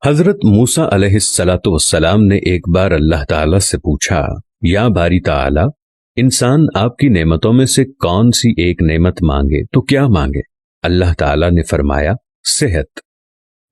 हजरत मूसा अलैहिस्सलातु वस्सलाम ने एक बार अल्लाह ताला से पूछा, या बारी ताला, इंसान आपकी नेमतों में से कौन सी एक नेमत मांगे तो क्या मांगे? अल्लाह ताला ने फरमाया, सेहत।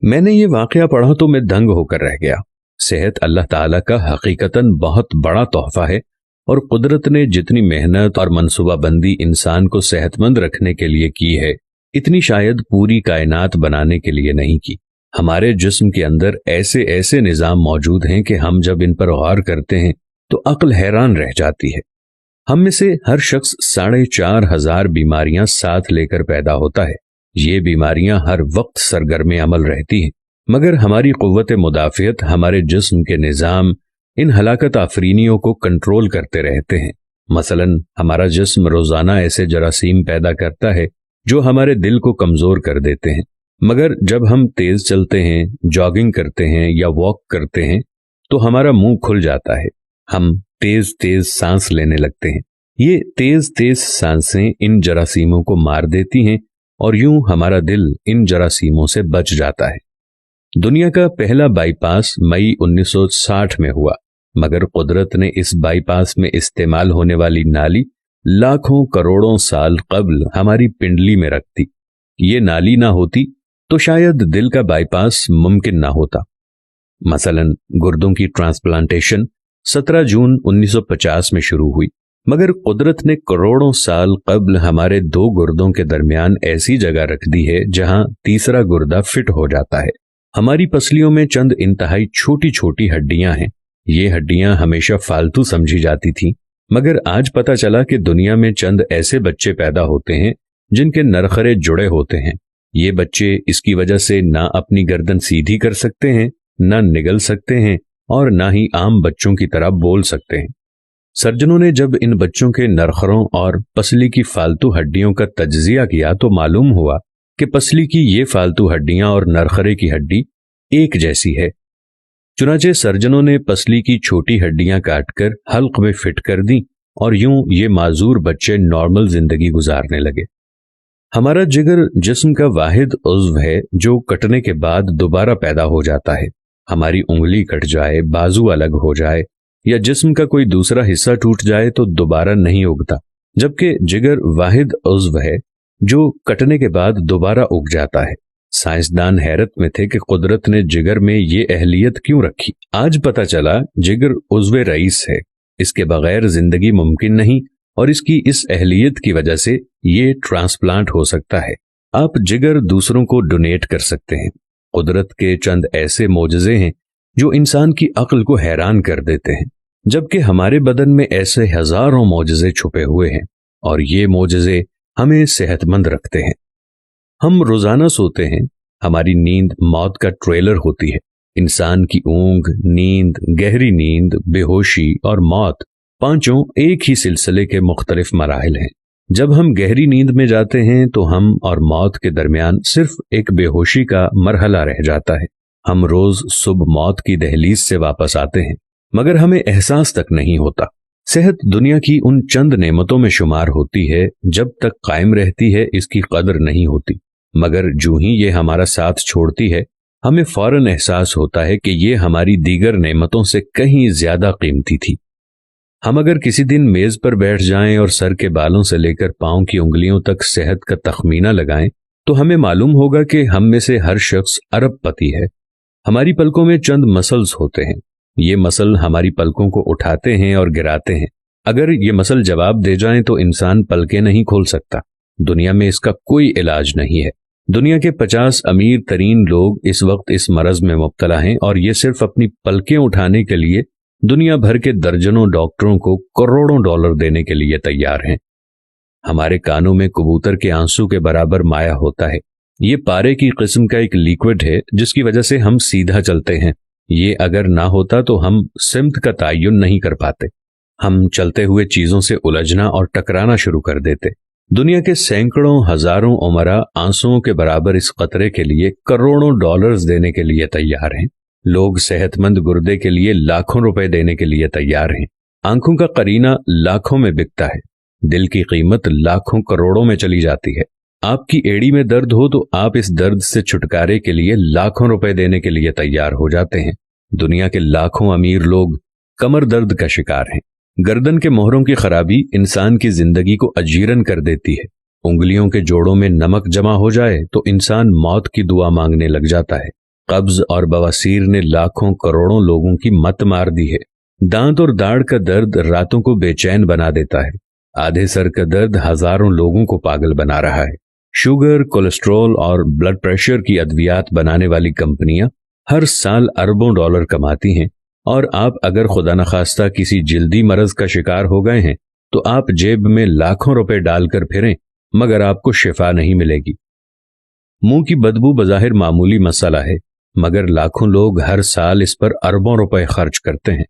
मैंने ये वाकया पढ़ा तो मैं दंग होकर रह गया। सेहत अल्लाह ताला का हकीकतन बहुत बड़ा तोहफा है और कुदरत ने जितनी मेहनत और मनसूबाबंदी इंसान को सेहतमंद रखने के लिए की है, इतनी शायद पूरी कायनात बनाने के लिए नहीं की। हमारे जिस्म के अंदर ऐसे ऐसे निज़ाम मौजूद हैं कि हम जब इन पर गौर करते हैं तो अक्ल हैरान रह जाती है। हम में से हर शख्स 4,500 बीमारियां साथ लेकर पैदा होता है। ये बीमारियां हर वक्त सरगर्म अमल रहती हैं, मगर हमारी कुव्वत मुदाफ़ियत, हमारे जिस्म के निज़ाम इन हलाकत आफरीनियों को कंट्रोल करते रहते हैं। मसलन हमारा जिस्म रोज़ाना ऐसे जरासीम पैदा करता है जो हमारे दिल को कमज़ोर कर देते हैं, मगर जब हम तेज चलते हैं, जॉगिंग करते हैं या वॉक करते हैं तो हमारा मुंह खुल जाता है। हम तेज तेज सांस लेने लगते हैं। ये तेज तेज सांसें इन जरासीमों को मार देती हैं और यूं हमारा दिल इन जरासीमों से बच जाता है। दुनिया का पहला बाईपास मई 1960 में हुआ, मगर कुदरत ने इस बाईपास में इस्तेमाल होने वाली नाली लाखों करोड़ों साल कबल हमारी पिंडली में रख दी। ये नाली ना होती तो शायद दिल का बाईपास मुमकिन ना होता। मसलन गुर्दों की ट्रांसप्लांटेशन 17 जून 1950 में शुरू हुई, मगर कुदरत ने करोड़ों साल कबल हमारे 2 गुर्दों के दरमियान ऐसी जगह रख दी है जहां तीसरा गुर्दा फिट हो जाता है। हमारी पसलियों में चंद इंतहाई छोटी छोटी हड्डियां हैं। ये हड्डियां हमेशा फालतू समझी जाती थीं, मगर आज पता चला कि दुनिया में चंद ऐसे बच्चे पैदा होते हैं जिनके नरखरे जुड़े होते हैं। ये बच्चे इसकी वजह से ना अपनी गर्दन सीधी कर सकते हैं, ना निगल सकते हैं और ना ही आम बच्चों की तरह बोल सकते हैं। सर्जनों ने जब इन बच्चों के नरखरों और पसली की फालतू हड्डियों का तज्जिया किया तो मालूम हुआ कि पसली की ये फालतू हड्डियां और नरखरे की हड्डी एक जैसी है। चुनाचे सर्जनों ने पसली की छोटी हड्डियां काटकर हल्क में फिट कर दी और यूं ये माजूर बच्चे नॉर्मल जिंदगी गुजारने लगे। हमारा जिगर जिस्म का वाहिद उज़्व है जो कटने के बाद दोबारा पैदा हो जाता है। हमारी उंगली कट जाए, बाजू अलग हो जाए या जिस्म का कोई दूसरा हिस्सा टूट जाए तो दोबारा नहीं उगता, जबकि जिगर वाहिद उज़्व है जो कटने के बाद दोबारा उग जाता है। साइंसदान हैरत में थे कि कुदरत ने जिगर में ये अहलियत क्यों रखी। आज पता चला जिगर उज़्व रईस है, इसके बगैर जिंदगी मुमकिन नहीं और इसकी इस अहलियत की वजह से ये ट्रांसप्लांट हो सकता है। आप जिगर दूसरों को डोनेट कर सकते हैं। कुदरत के चंद ऐसे मोजज़े हैं जो इंसान की अक्ल को हैरान कर देते हैं, जबकि हमारे बदन में ऐसे हजारों मोजज़े छुपे हुए हैं और ये मोजज़े हमें सेहतमंद रखते हैं। हम रोजाना सोते हैं, हमारी नींद मौत का ट्रेलर होती है। इंसान की ऊंघ, नींद, गहरी नींद, बेहोशी और मौत, पांचों एक ही सिलसिले के मुख्तलिफ मराहिल हैं। जब हम गहरी नींद में जाते हैं तो हम और मौत के दरमियान सिर्फ एक बेहोशी का मरहला रह जाता है। हम रोज सुबह मौत की दहलीज से वापस आते हैं, मगर हमें एहसास तक नहीं होता। सेहत दुनिया की उन चंद नेमतों में शुमार होती है, जब तक कायम रहती है इसकी कदर नहीं होती, मगर जो ही ये हमारा साथ छोड़ती है हमें फौरन एहसास होता है कि ये हमारी दीगर नेमतों से कहीं ज्यादा कीमती थी। हम अगर किसी दिन मेज पर बैठ जाएं और सर के बालों से लेकर पांव की उंगलियों तक सेहत का तखमीना लगाएं तो हमें मालूम होगा कि हम में से हर शख्स अरबपति है। हमारी पलकों में चंद मसल्स होते हैं। ये मसल हमारी पलकों को उठाते हैं और गिराते हैं। अगर ये मसल जवाब दे जाएं तो इंसान पलकें नहीं खोल सकता। दुनिया में इसका कोई इलाज नहीं है। दुनिया के 50 अमीर तरीन लोग इस वक्त इस मरज में मुब्तला हैं और ये सिर्फ अपनी पलकें उठाने के लिए दुनिया भर के दर्जनों डॉक्टरों को करोड़ों डॉलर देने के लिए तैयार हैं। हमारे कानों में कबूतर के आंसू के बराबर माया होता है। ये पारे की किस्म का एक लिक्विड है जिसकी वजह से हम सीधा चलते हैं। ये अगर ना होता तो हम सिमत का तयन नहीं कर पाते। हम चलते हुए चीजों से उलझना और टकराना शुरू कर देते। दुनिया के सैकड़ों हजारों उमरा आंसुओं के बराबर इस कतरे के लिए करोड़ों डॉलर्स देने के लिए तैयार हैं। लोग सेहतमंद गुर्दे के लिए लाखों रुपए देने के लिए तैयार हैं। आंखों का करीना लाखों में बिकता है। दिल की कीमत लाखों करोड़ों में चली जाती है। आपकी एड़ी में दर्द हो तो आप इस दर्द से छुटकारे के लिए लाखों रुपए देने के लिए तैयार हो जाते हैं। दुनिया के लाखों अमीर लोग कमर दर्द का शिकार हैं। गर्दन के मोहरों की खराबी इंसान की जिंदगी को अजीरन कर देती है। उंगलियों के जोड़ों में नमक जमा हो जाए तो इंसान मौत की दुआ मांगने लग जाता है। कब्ज और बवासीर ने लाखों करोड़ों लोगों की मत मार दी है। दांत और दाढ़ का दर्द रातों को बेचैन बना देता है। आधे सर का दर्द हजारों लोगों को पागल बना रहा है। शुगर, कोलेस्ट्रॉल और ब्लड प्रेशर की अद्वियात बनाने वाली कंपनियां हर साल अरबों डॉलर कमाती हैं, और आप अगर खुदा न खास्ता किसी जिल्दी मरज का शिकार हो गए हैं तो आप जेब में लाखों रुपए डालकर फिरें, मगर आपको शिफा नहीं मिलेगी। मुंह की बदबू बज़ाहिर मामूली मसला है, मगर लाखों लोग हर साल इस पर अरबों रुपए खर्च करते हैं।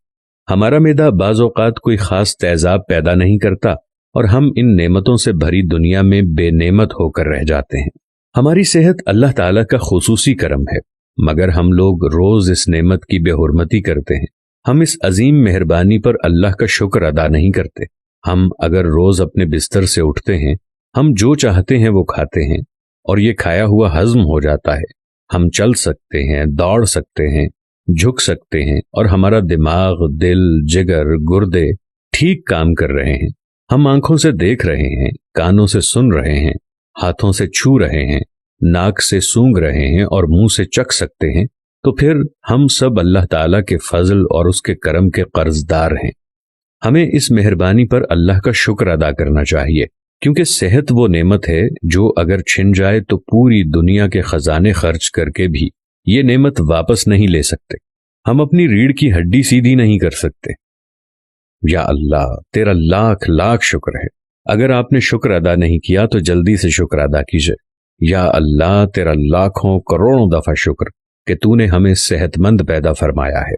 हमारा मैदा बाज़ औक़ात कोई खास तेजाब पैदा नहीं करता और हम इन नेमतों से भरी दुनिया में बेनेमत होकर रह जाते हैं। हमारी सेहत अल्लाह ताला का खुसूसी करम है, मगर हम लोग रोज इस नेमत की बेहुरमती करते हैं। हम इस अजीम मेहरबानी पर अल्लाह का शुक्र अदा नहीं करते। हम अगर रोज अपने बिस्तर से उठते हैं, हम जो चाहते हैं वो खाते हैं और ये खाया हुआ हजम हो जाता है। हम चल सकते हैं, दौड़ सकते हैं, झुक सकते हैं और हमारा दिमाग, दिल, जिगर, गुर्दे ठीक काम कर रहे हैं। हम आंखों से देख रहे हैं, कानों से सुन रहे हैं, हाथों से छू रहे हैं, नाक से सूंघ रहे हैं और मुंह से चख सकते हैं। तो फिर हम सब अल्लाह ताला के फजल और उसके करम के कर्जदार हैं। हमें इस मेहरबानी पर अल्लाह का शुक्र अदा करना चाहिए, क्योंकि सेहत वो नेमत है जो अगर छिन जाए तो पूरी दुनिया के खजाने खर्च करके भी ये नेमत वापस नहीं ले सकते। हम अपनी रीढ़ की हड्डी सीधी नहीं कर सकते। या अल्लाह, तेरा लाख लाख शुक्र है। अगर आपने शुक्र अदा नहीं किया तो जल्दी से शुक्र अदा कीजिए। या अल्लाह, तेरा लाखों करोड़ों दफा शुक्र कि तूने हमें सेहतमंद पैदा फरमाया है।